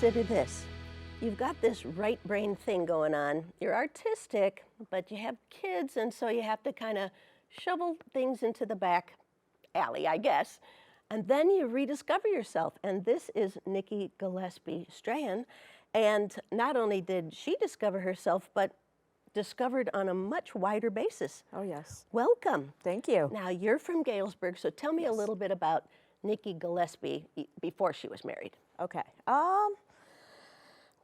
consider this. You've got this right brain thing going on. You're artistic, but you have kids, and so you have to kind of shovel things into the back alley, I guess. And then you rediscover yourself. And this is Nikki Gillespie-Strahan. And not only did she discover herself, but discovered on a much wider basis. Oh, yes. Welcome. Thank you. Now, you're from Galesburg, so tell me a little bit about Nikki Gillespie before she was married. Okay.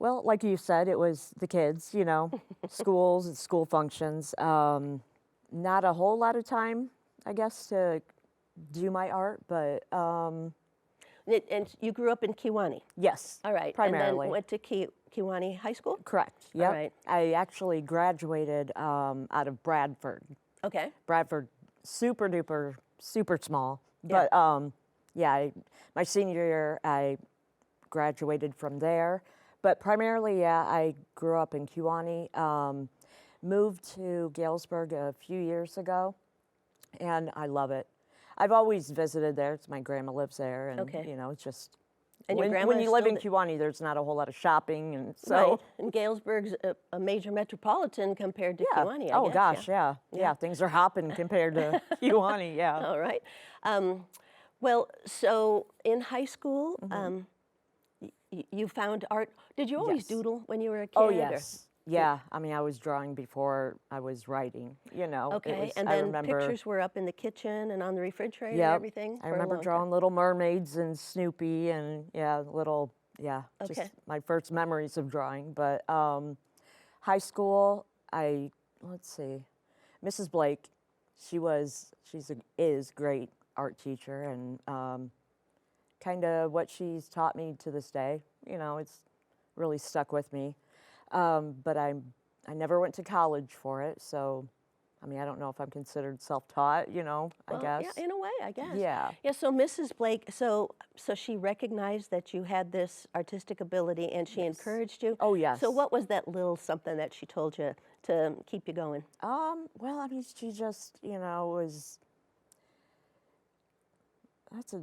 Well, like you said, it was the kids, you know, schools and school functions. Not a whole lot of time, I guess, to do my art, but And you grew up in Kewanee? yes. All right. Primarily. And then went to Kewanee High School? Correct. Yep. All right. I actually graduated out of Bradford. Okay. Bradford, super duper, super small. Yeah. But yeah, my senior year, I graduated from there. But primarily, yeah, I grew up in Kewanee, moved to Galesburg a few years ago, and I love it. I've always visited there. It's my grandma lives there, and Okay. you know, it's just And your when grandma you live in still Kewanee, there's not a whole lot of shopping, and so Right. And Galesburg's a major metropolitan compared to yeah. Kewanee, I Oh guess. gosh, Yeah. yeah, things are hopping compared to Kewanee, yeah. All right. Well, so in high school, you found art. Did you always Yes. doodle when you were a kid? Oh or- yes, yeah. I mean, I was drawing before I was writing. You know. It Okay. was- And I then remember, pictures were up in the kitchen and on the refrigerator and Yep. everything? I for a remember long time? drawing Little Mermaids and Snoopy and Okay. just my first memories of drawing. But high school, let's see, Mrs. Blake, is great art teacher, and kind of what she's taught me to this day, you know, it's really stuck with me. But I never went to college for it, so I mean, I don't know if I'm considered self-taught, you know, Well, I guess. Yeah, in a way, I guess. Yeah. Yeah, so Mrs. Blake, so she recognized that you had this artistic ability and she encouraged you? Oh, yes. So what was that little something that she told you to keep you going? Well, I mean, she just, you know,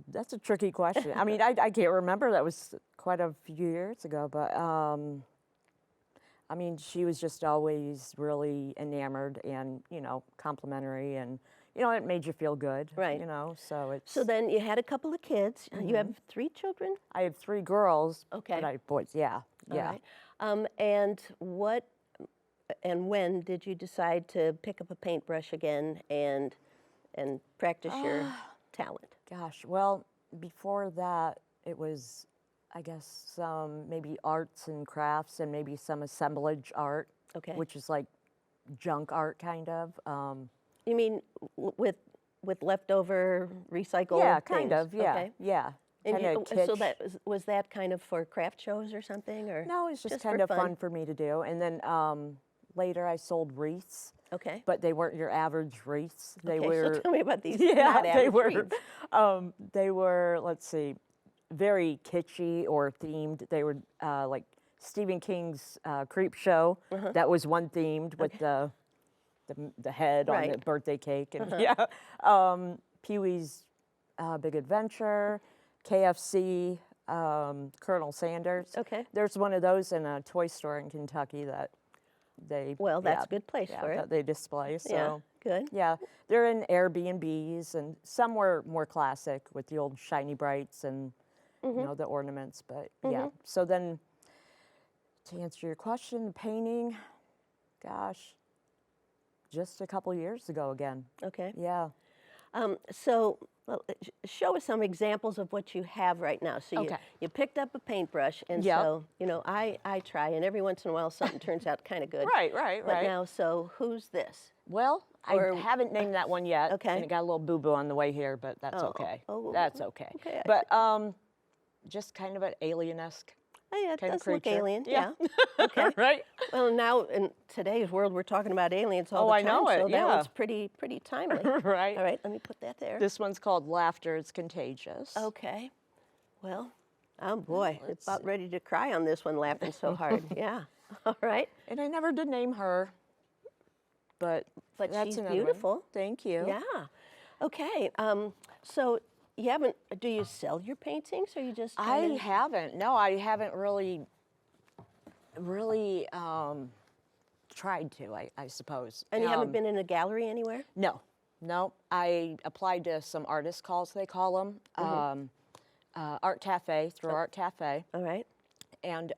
that's a tricky question. I mean, I can't remember. That was quite a few years ago, but I mean, she was just always really enamored and, you know, complimentary, and, you know, it made you feel good. Right. You know, so it's. So then you had a couple of kids. You have 3 children? I have 3 girls. Okay. But I have boys. Yeah. All Yeah. right. And when did you decide to pick up a paintbrush again and practice your talent? Gosh, well, before that, it was, I guess, some maybe arts and crafts and maybe some assemblage art, Okay. which is like junk art kind of. You mean with leftover recycled Yeah, things? kind of. Yeah, Okay. yeah. And Kind of so that was that kind of for craft shows or something, or No, it's just for kind of fun for me to do. And then later, I sold wreaths, Okay. but they weren't your average wreaths. They Okay, were. so tell me about these. Yeah, not they average were. wreaths. They were. Let's see, very kitschy or themed. They were like Stephen King's Creep Show. That was one themed with the head on the Right. birthday cake, and yeah, Pee-wee's Big Adventure, KFC, Colonel Sanders. Okay. There's one of those in a toy store in Kentucky that they. Well, that's a good place for it. That they display. So. Yeah. Good. Yeah, they're in Airbnbs, and some were more classic with the old shiny brights and you know, the ornaments. But yeah, so then to answer your question, painting, gosh, just a couple years ago again. Okay. Yeah. So show us some examples of what you have right now. So Okay. you picked up a paintbrush, and Yep. so, you know, I try, and every once in a while something turns out kind of good. Right. But now, so who's this? Well, Or- I haven't named that one yet. Okay. And it got a little boo-boo on the way here, but that's Oh, okay. oh, That's okay. okay, I But just kind of an alien-esque Oh, yeah, it kind of does look creature. alien. Yeah. Okay. Right? Well, now in today's world, we're talking about aliens all Oh, the I time. know it, So that yeah. one's pretty timely. Right. All right, let me put that there. This one's called Laughter Is Contagious. Okay. Well, oh boy, Let's about ready to cry on this one, laughing so hard. Yeah. All right. And I never did name her, but But that's she's another one. beautiful. Thank you. Yeah. Okay. So you haven't, do you sell your paintings or you just I kinda- haven't. No, I haven't really tried to, I suppose. And you haven't been in a gallery anywhere? No, no. I applied to some artist calls, they call them, Art Cafe, through Art Cafe, All right. and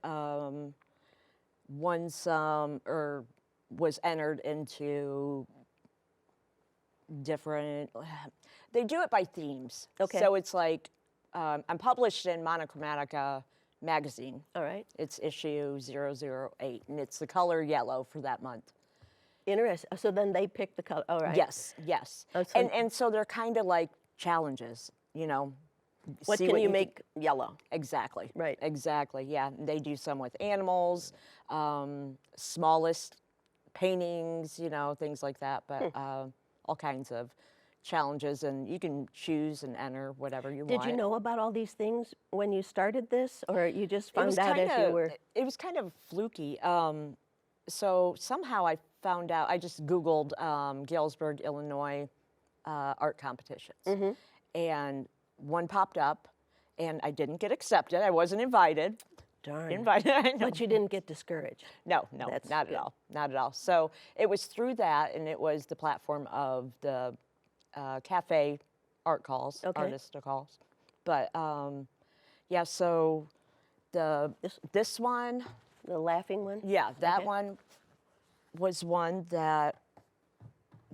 won some, or was entered into different, they do it by themes. Okay. So it's like, I'm published in Monochromatica magazine. All right. It's issue 008, and it's the color yellow for that month. Interesting. So then they pick the color. All right. Yes, yes. Oh, so- And so they're kind of like challenges, you know. What see can you can- make yellow? Exactly. Right. Exactly, yeah. They do some with animals, smallest paintings, you know, things like that, but all kinds of challenges, and you can choose and enter whatever you want. Did you know about all these things when you started this, or you just It was found out as you were? It was kind of fluky. So somehow I found out, I just Googled Galesburg, Illinois art competitions. Mm-hmm. And one popped up, and I didn't get accepted. I wasn't invited. Darn. Invited, I know. But you didn't get discouraged. No, That's not good. at all. Not at all. So it was through that, and it was the platform of the cafe art calls, Okay. artist calls. But yeah, so this one, The laughing one? yeah, that Okay. one was one that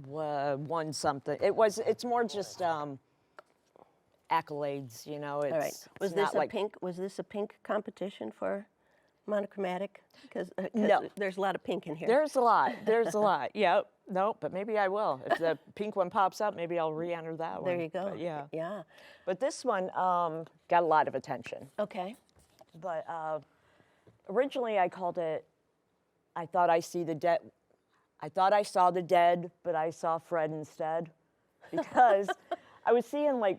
won something. It's more just accolades, you know. It's, All right. Was it's this not a like, pink? Was this a pink competition for monochromatic? Because No. there's a lot of pink in here. There's a lot. There's a lot. Yep. Nope. But maybe I will. If the pink one pops up, maybe I'll re-enter that one. There you go. But yeah. Yeah. But this one got a lot of attention. Okay. But originally I called it, I thought I see the dead. I thought I saw the dead, but I saw Fred instead, because I was seeing, like,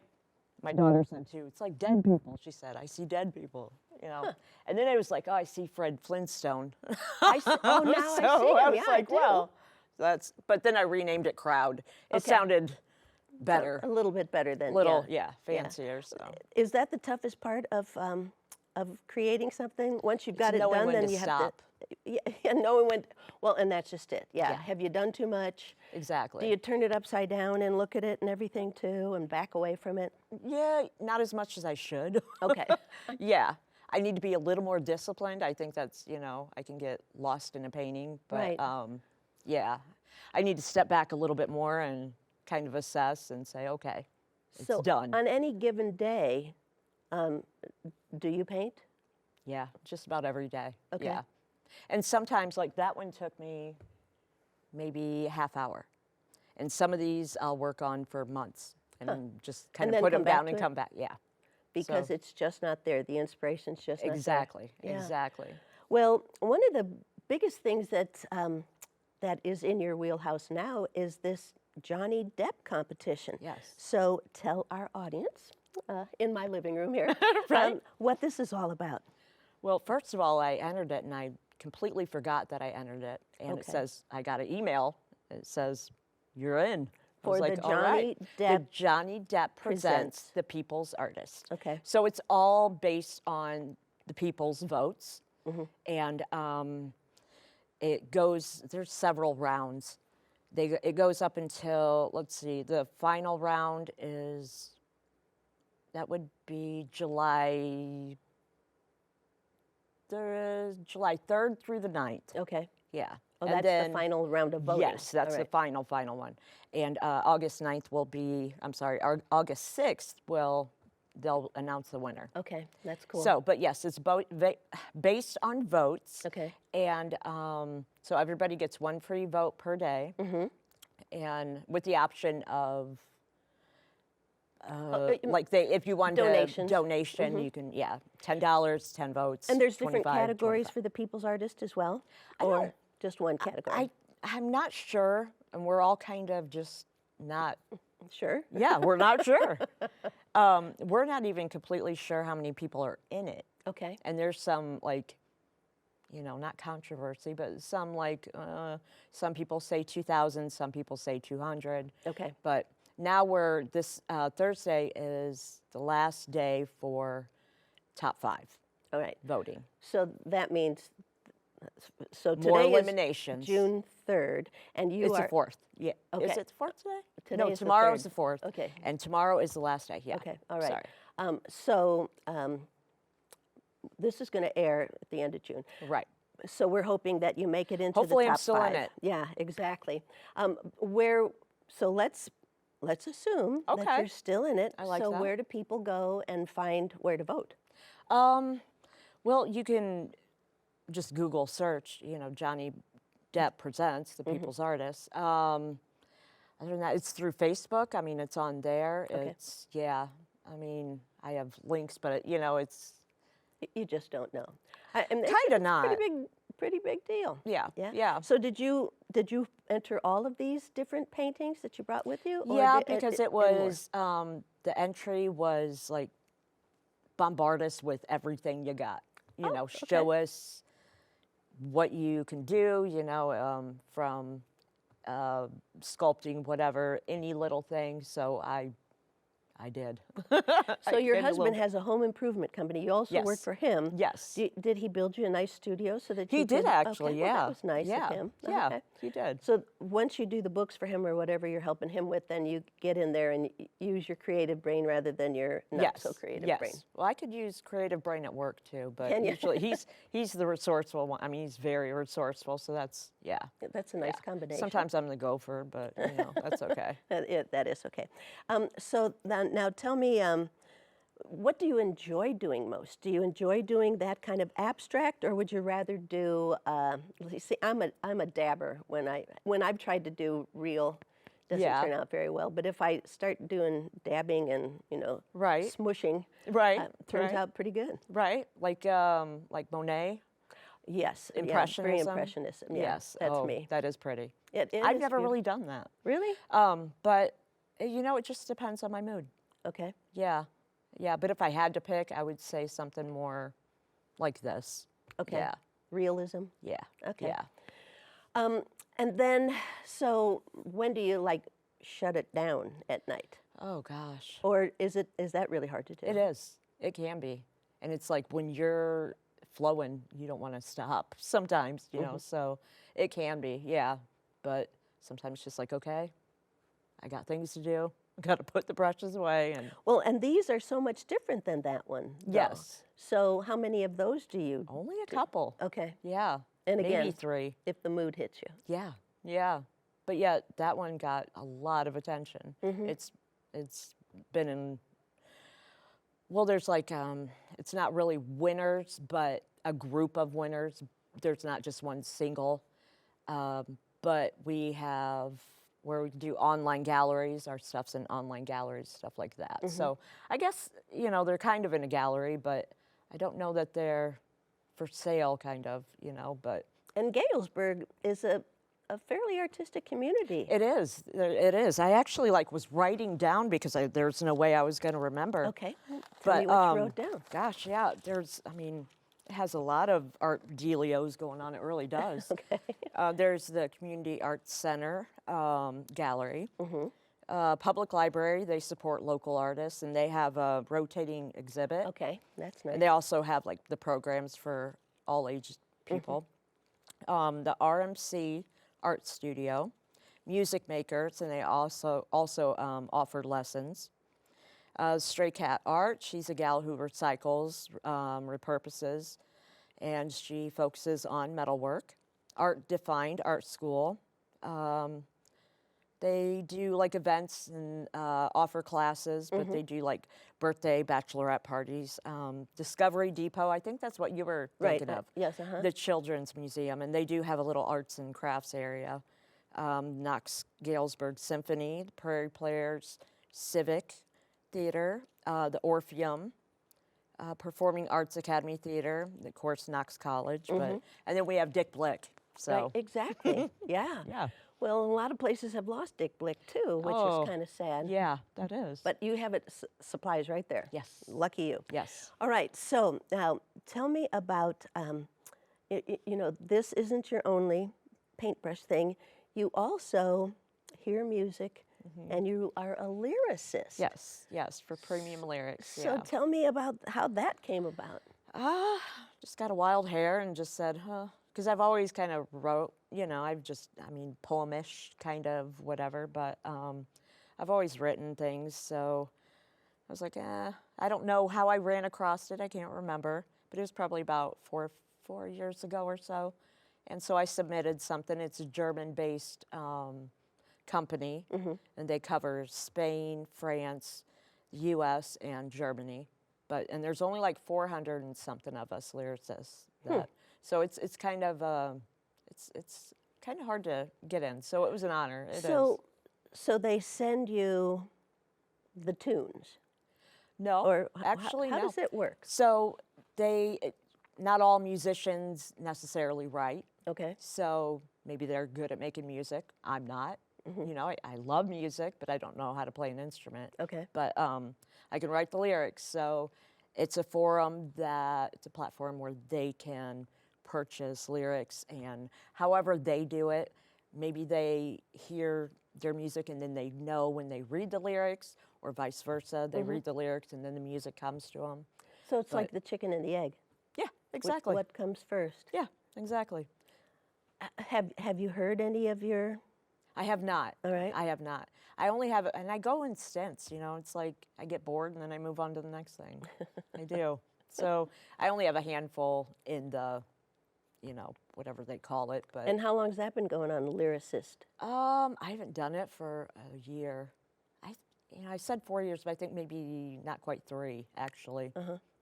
my daughter said too, it's like dead people. She said, I see dead people, you know. And then I was like, oh, I see Fred Flintstone. I see, oh, now So I see him. I was Yeah, like, I do. well, that's. But then I renamed it Crowd. It Okay. sounded better, A little bit better than little, yeah. fancier. So Is that the toughest part of creating something? Once you've got it knowing done, when then to you have stop. to. Yeah, knowing when. Well, and that's just it. Yeah. Yeah. Have you done too much? exactly. Do you turn it upside down and look at it and everything too, and back away from it? Yeah, not as much as I should. Okay. Yeah, I need to be a little more disciplined. I think that's, you know, I can get lost in a painting, but Right. yeah, I need to step back a little bit more and kind of assess and say, okay, it's So done. on any given day, do you paint? Yeah, just about every day. Okay. Yeah, and sometimes, like that one took me maybe a half hour, and some of these I'll work on for months and just kind then of put come them back down to and it? come back. Yeah, Because So- it's just not there. The inspiration's just not there. exactly, Yeah. exactly. Well, one of the biggest things that is in your wheelhouse now is this Johnny Depp competition. Yes. So tell our audience in my living room here Right. what this is all about. Well, first of all, I entered it, and I completely forgot that I entered it. And it Okay. says, I got an email. It says, you're in. I was For the like, "All right." Johnny The Depp Johnny Depp Presents. presents the People's Artist. Okay. So it's all based on the people's votes. Mm-hmm. And it goes, there's several rounds. It goes up until, let's see, the final round is, that would be July 3rd through the 9th. Okay. Yeah. Oh, And that's then- the final round of voting. Yes, that's All the right. final one. And August 9th will be, August 6th they'll announce the winner. Okay, that's cool. So, but yes, it's based on votes. Okay. And so everybody gets one free vote per day. Mm-hmm. And with the option of, y- like if you want donations. a donation, you can, $10, 10 votes. And there's different 25, categories 25. for the people's artist as well? don't- Or just one category? I'm not sure, and we're all kind of just not. Sure. Yeah, we're not sure. We're not even completely sure how many people are in it, Okay. and there's some like, not controversy, but some like some people say 2,000, some people say 200. Okay. But now we're this Thursday is the last day for top 5 All right. voting. So that means, so More today eliminations. is June 3rd, and you It's are... the 4th. Yeah. Okay. Is it the 4th today? Today No, is the tomorrow is 3rd. the 4th. Okay. And tomorrow is the last day. Yeah. Okay, all right. Sorry. This is going to air at the end of June. Right. So we're hoping that you make it into Hopefully the I'm top still in 5. it. Yeah, exactly. So let's assume that Okay. you're still in it. I like so that. where do people go and find where to vote? Well, you can just Google search, Johnny Depp Presents, the People's Artist. Other than that, it's through Facebook. I mean, it's on there. Okay. It's, yeah. I mean, I have links, but, it's You just don't know. Kinda not. Pretty big deal. Yeah, Yeah. yeah. So did you enter all of these different paintings that you brought with you? Or Yeah, did- because did it more? was, the entry was like, bombard us with everything you got. Show us what you can do, from sculpting, whatever, any little thing. So I did. So your did a little husband bit. has a home improvement company. You also work Yes. for him. Yes. Did he build you a nice studio so that He you did could- actually, okay, yeah. Well, that was nice yeah. of him. Yeah, Okay. he did. So once you do the books for him or whatever you're helping him with, then you get in there and use your creative brain rather than your not so creative yes. brain. Well, I could use creative brain at work too, but Can you? usually he's the resourceful one. I mean, he's very resourceful, so that's That's a nice yeah. combination. Sometimes I'm the gopher, but that's okay. That is okay. So now tell me, what do you enjoy doing most? Do you enjoy doing that kind of abstract, or would you rather do? See, I'm a dabber. When I've tried to do real, doesn't Yeah. turn out very well. But if I start doing dabbing and Right. smushing, Right. turns right. out pretty good. Right, like Monet. Yes, yeah, very Impressionism? impressionism. Yeah, Yes. that's oh, me. That is pretty. It I've is never beautiful. really done that. Really? But it just depends on my mood. Okay. Yeah. Yeah, but if I had to pick, I would say something more like this. Okay. Yeah. Realism. Yeah. Okay. Yeah. And then, so when do you shut it down at night? Oh gosh. Or is that really hard to do? It is. It can be. And it's like when you're flowing, you don't want to stop sometimes, so it can be, yeah. But sometimes it's just like, okay, I got things to do. I got to put the brushes away. And Well, and these are so much different than that one. though. Yes. So how many of those do you? only a couple. Okay. Yeah. And Maybe again, 3. if the mood hits you. Yeah. Yeah. But yeah, that one got a lot of attention. It's been in, well, there's it's not really winners, but a group of winners. There's not just one single. But we have where we do online galleries. Our stuff's in online galleries, stuff like that. So I guess, they're kind of in a gallery, but I don't know that they're for sale, kind of, but. And Galesburg is a fairly artistic community. It is. It is. I actually was writing down because there's no way I was going to remember. Okay. Tell me what you wrote down. Gosh, yeah. It has a lot of art dealios going on. It really does. Okay. There's the Community Arts Center gallery. Public Library, they support local artists, and they have a rotating exhibit. Okay, that's nice. And they also have the programs for all age people. The RMC Art Studio, Music Makers, and they also offer lessons. Stray Cat Art, she's a gal who recycles, repurposes, and she focuses on metalwork. Art Defined Art School. They do events and offer classes, but they do birthday, bachelorette parties. Discovery Depot, I think that's what you were thinking of. Yes, The Children's Museum, and they do have a little arts and crafts area. Knox Galesburg Symphony, the Prairie Players, Civic Theater, the Orpheum, Performing Arts Academy Theater, of course, Knox College, and then we have Dick Blick. So Right, exactly. Yeah. Yeah. Well, a lot of places have lost Dick Blick too, which is kind of sad. Yeah, that is. But you have it supplies right there. Yes. Lucky you. Yes. All right. So now tell me about, this isn't your only paintbrush thing. You also hear music, and you are a lyricist. Yes, yes, for premium lyrics. So Yeah. tell me about how that came about. Just got a wild hair and just said, huh. Because I've always kind of wrote, poemish kind of whatever, but I've always written things. So I was like, I don't know how I ran across it. I can't remember, but it was probably about four years ago or so. And so I submitted something. It's a German-based company, and they cover Spain, France, the U.S., and Germany. And there's only like 400 and something of us lyricists. So it's kind of it's kind of hard to get in. So it was an honor. It is. So they send you the tunes. No, Or actually, how no. does it work? So not all musicians necessarily write. Okay. So maybe they're good at making music. I'm not. I love music, but I don't know how to play an instrument. Okay. But I can write the lyrics. So it's a platform where they can purchase lyrics, and however they do it, maybe they hear their music and then they know when they read the lyrics, or vice versa. They read the lyrics and then the music comes to them. So it's like the chicken and the egg. Yeah, exactly. What comes first? Yeah, exactly. Have you heard any of your? I have not. All right. I have not. I only have, and I go in stints, it's like I get bored and then I move on to the next thing. I do. So I only have a handful in the, whatever they call it. But And how long's that been going on, lyricist? I haven't done it for a year. I said 4 years, but I think maybe not quite 3, actually.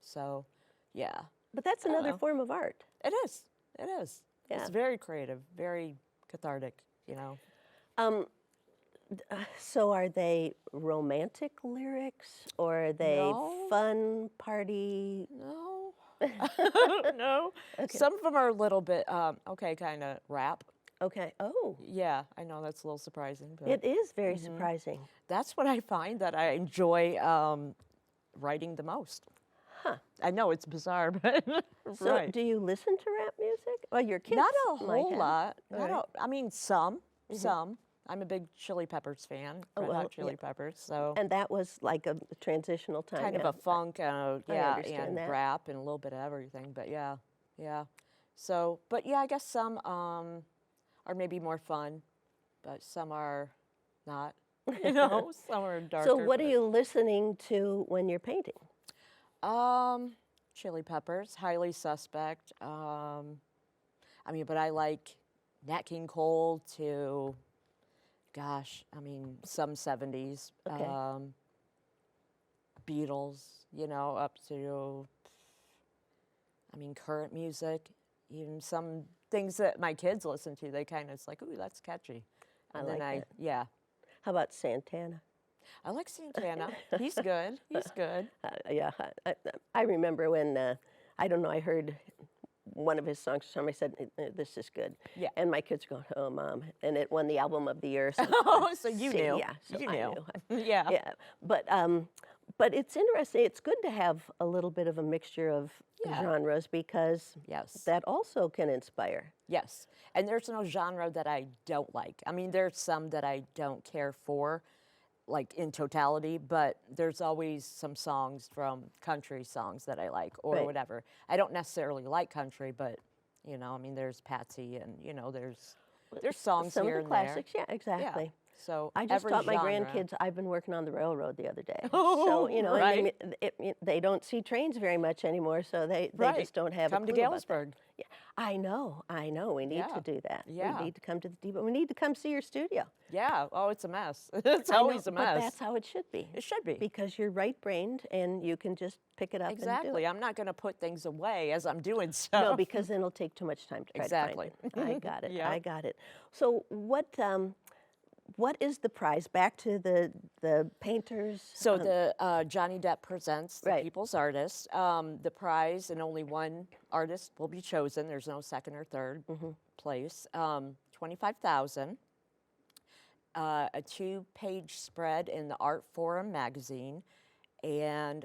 So, yeah. But that's another form of art. It is. It is. Yeah. It's very creative, very cathartic, So are they romantic lyrics, or are they No. fun party? No. No. Okay. Some of them are a little bit, kind of rap. Okay. Oh, Yeah, I know that's a little surprising, but it is very surprising. that's what I find that I enjoy writing the most. Huh. I know it's bizarre, but So right. do you listen to rap music? Well, your kids Not a might whole have. lot. All right. Some. I'm a big Chili Peppers fan, Red well, Hot Chili Peppers, so And that was like a transitional time. kind yeah. of a funk, understand and that. rap and a little bit of everything, but yeah. So, but yeah, I guess some are maybe more fun, but some are not, some are darker. So what are but- you listening to when you're painting? Chili Peppers, Highly Suspect. But I like Nat King Cole to, some 70s. Okay. Beatles, up to, current music. Even some things that my kids listen to, they kind of, it's like, ooh, that's catchy. And I then like that. yeah. How about Santana? I like Santana. He's good. He's good. Yeah, I remember when, I don't know, I heard one of his songs, somebody said, this is good. Yeah. And my kids are going, oh, Mom. And it won the Album of the Year. So, So you see, knew. Yeah, so You I knew. knew. Yeah. Yeah, but it's interesting. It's good to have a little bit of a mixture of Yeah. genres, because Yes. that also can inspire. Yes. And there's no genre that I don't like. There's some that I don't care for, like in totality, but there's always some songs from country songs that I like, or Right. whatever. I don't necessarily like country, but there's Patsy, and there's songs Some here of the and classics, yeah, exactly. there. So I just every taught my genre. grandkids. I've been working on the railroad the other day, Oh, so and right. they don't see trains very much anymore, so they Right. just don't have. Come a to clue about that. Galesburg. Yeah, I know. We need Yeah. to do that. Yeah. We need to come to the depot. We need to come see your studio. Yeah. Oh, it's a mess. It's I know, always a mess. But that's how it should be. It should be. Because you're right-brained and you can just pick it up and do Exactly. it. I'm not going to put things away as I'm doing stuff. No, because then it'll take too much time to try Exactly. to find it. I got it. Yeah. I got it. So what is the prize? Back to the painters. So the Johnny Depp presents the Right. People's Artist. The prize, and only one artist will be chosen. There's no second or third place. $25,000. A 2-page spread in the Art Forum magazine, and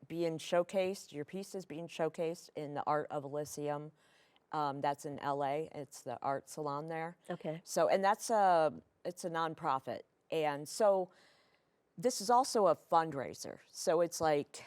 being showcased. Your piece is being showcased in the Art of Elysium. That's in LA. It's the art salon there. Okay. So, and it's a nonprofit. And so this is also a fundraiser. So it's like,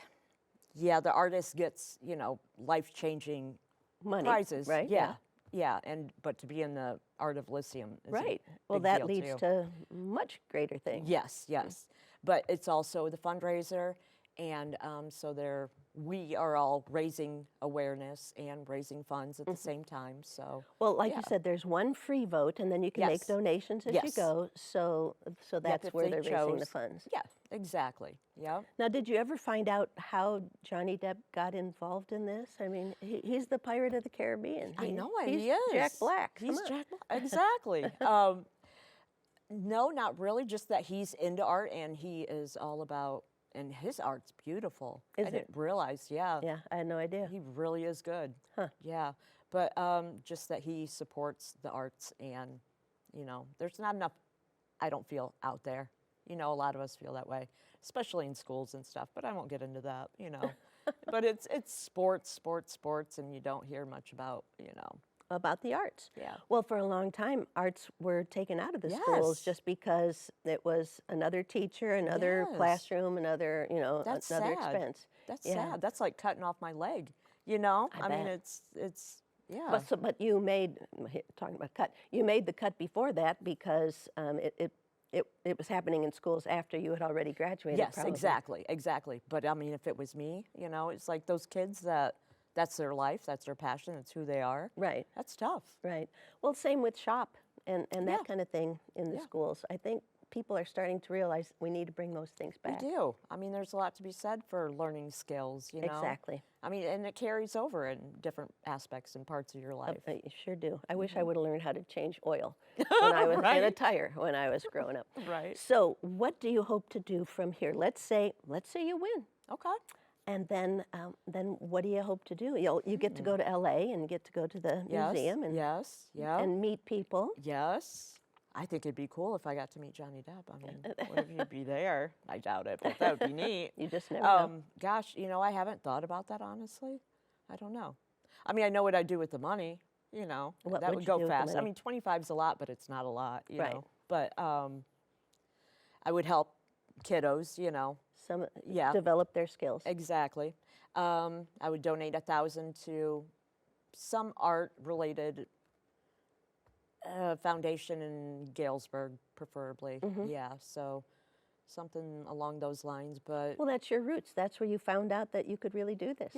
yeah, the artist gets, you know, life-changing Money, prizes. right? Yeah. Yeah, but to be in the Art of Lyceum is Right. a Well, big that deal, leads too. to much greater things. Yes, yes. But it's also the fundraiser, and so we are all raising awareness and raising funds at the same time. So Well, like you yeah. said, there's one free vote, and then you can make Yes. donations as you Yes. go. So Yep, that's if where they they're raising the chose. funds. Yeah, exactly. Yep. Now, did you ever find out how Johnny Depp got involved in this? I mean, he's the Pirate of the Caribbean. I know he's he is. Jack Black. Come He's on. Jack Black. Exactly. No, not really. Just that he's into art and he is all about, and his art's beautiful. Is I it? didn't realize. Yeah. Yeah, I had no idea. He really is good. Huh. Yeah. But just that he supports the arts, and, you know, there's not enough, I don't feel, out there. You know, a lot of us feel that way, especially in schools and stuff, but I won't get into that, you know. But it's sports, and you don't hear much about, you know. About the arts. Yeah. Well, for a long time, arts were taken out of the schools Yes. just because it was another teacher, another Yes. classroom, another, you know, That's another sad. expense. That's Yeah. sad. That's like cutting off my leg, you know? I mean, bet. it's yeah. But you made, talking about cut, you made the cut before that because it was happening in schools after you had already graduated. Yes, probably. exactly. But I mean, if it was me, you know, it's like those kids that's their life, that's their passion, that's who they are. Right, That's tough. right. Well, same with shop and that Yeah. kind of thing in the Yeah. schools. I think people are starting to realize we need to bring those things We back. do. I mean, there's a lot to be said for learning skills, you know? Exactly. I mean, and it carries over in different aspects and parts of your life. I sure do. I wish I would have learned how to change oil when I was in a Right. tire when I was growing up. Right. So, what do you hope to do from here? Let's say you win, Okay. and then what do you hope to do? You get to go to LA and get to go to the Yes. museum and Yes. meet people. Yes. I think it'd be cool if I got to meet Johnny Depp. I mean, what if he'd be there? I doubt it, but that would be neat. You just never know. Gosh, you know, I haven't thought about that, honestly. I don't know. I mean, I know what I'd do with the money, you know. What that would would you go do with the fast. I money? mean, 25's a lot, but it's not a lot, you Right. know. But I would help kiddos, you know. Some Yeah. develop their skills. Exactly. I would donate 1,000 to some art-related foundation in Galesburg, preferably. Mm-hmm. Yeah, so something along those lines. But Well, that's your roots. That's where you found out that you could really do this.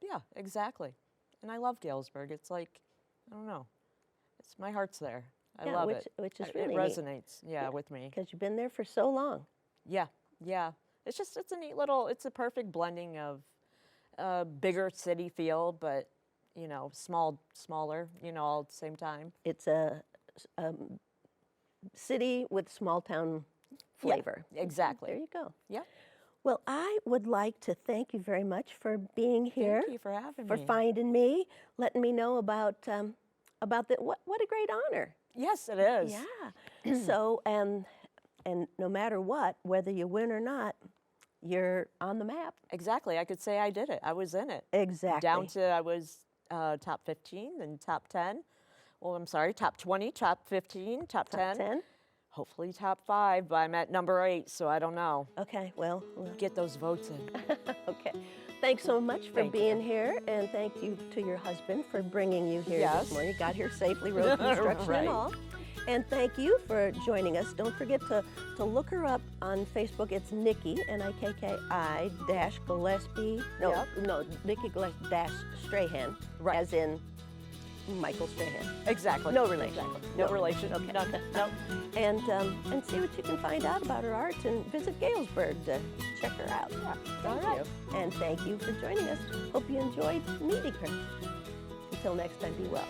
yeah, exactly. And I love Galesburg. It's like, I don't know, it's my heart's there. I Yeah, love which- it. which is It really neat. resonates, with me. Because you've been there for so long. Yeah. It's a neat little, it's a perfect blending of bigger city feel, but, you know, smaller, you know, all at the same time. It's a city with small town flavor. Exactly. There you go. Yeah. Well, I would like to thank you very much for being here, Thank you for having for me. finding me, letting me know about the what a great honor. Yes, it is. Yeah. So and no matter what, whether you win or not, you're on the map. Exactly. I could say I did it. I was in it. Exactly. Down to I was top 15, then top 10. Well, I'm sorry, top 20, top 15, top 10. 10. Hopefully top 5, but I'm at number 8, so I don't know. Okay. Well. Get those votes in. Okay. Thanks so much for Thank being here, and thank you to your husband for bringing you here Yes. this morning. Got here safely, road construction Right. and all. And thank you for joining us. Don't forget to look her up on Facebook. It's Nikki, Nikki dash Gillespie. No, Nikki Gillespie-Strahan, Right. as in Michael Strahan. Exactly. No relation. Exactly. No relation. Okay. None. No. And see what you can find out about her art and visit Galesburg to check her out. All Thank right. you. And thank you for joining us. Hope you enjoyed meeting her. Until next time, be well.